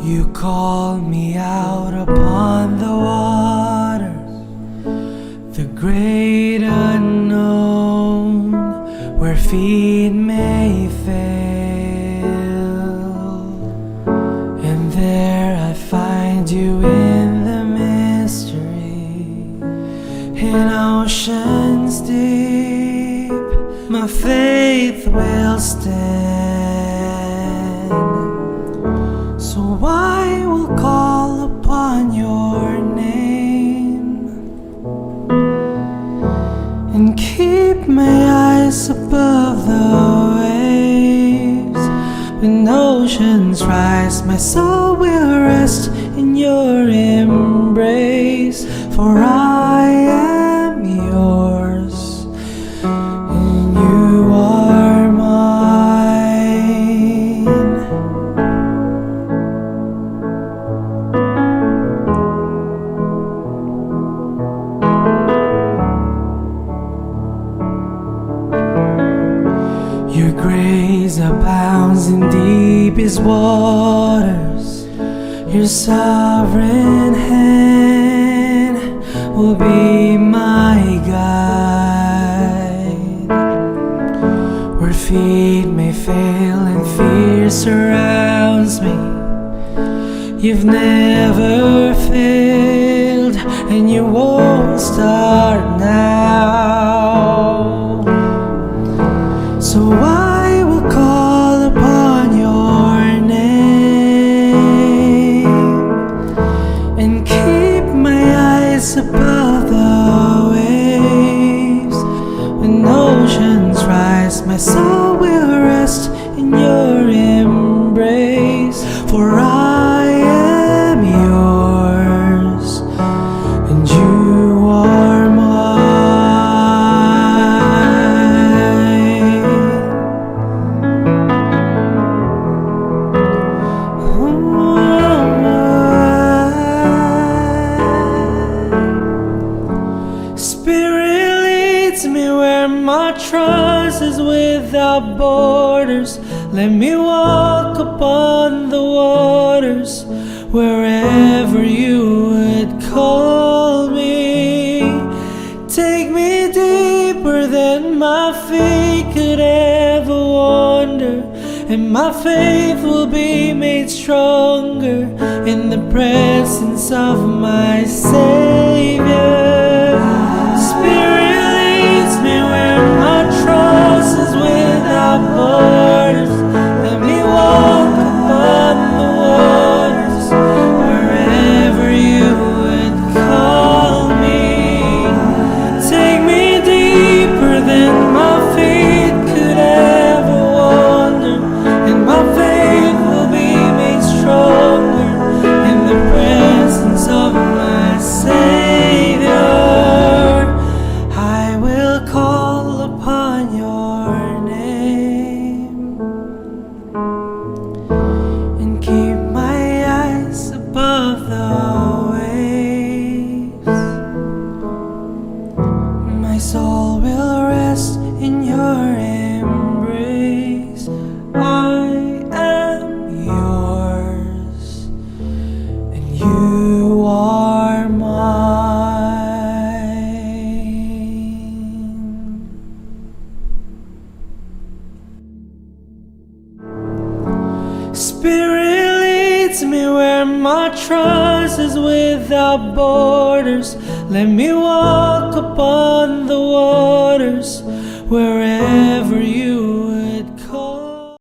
You call me out upon the waters, the great unknown, where feet may fail. And there I find you in the mystery, in oceans deep, my faith will stand. So I will call upon your name and keep my eyes above the waves. When oceans rise, my soul will rest in your embrace. For I am yours and you are mine. Your grace abounds in deepest waters. Your sovereign hand will be my guide. Where feet may fail and fear surrounds me, you've never failed and you won't start now. So I will call upon your name and keep my eyes above the waves. When oceans rise, my soul will rest in your embrace. For I am yours and you are mine. Spirit leads me where my trust is without borders. Let me walk upon the waters wherever you would call me. Take me deeper than my feet could ever wander, and my faith will be made stronger in the presence of my Savior. Spirit leads me where my trust is without borders. Let me walk upon the waters wherever you would call me. Take me deeper than my feet could ever wander, and my faith will be made stronger in the presence of my Savior. I will call upon your name and keep my eyes above the waves. My soul will rest in your embrace. I am yours and you are mine. Spirit leads me where my trust is without borders. Let me walk upon the waters wherever you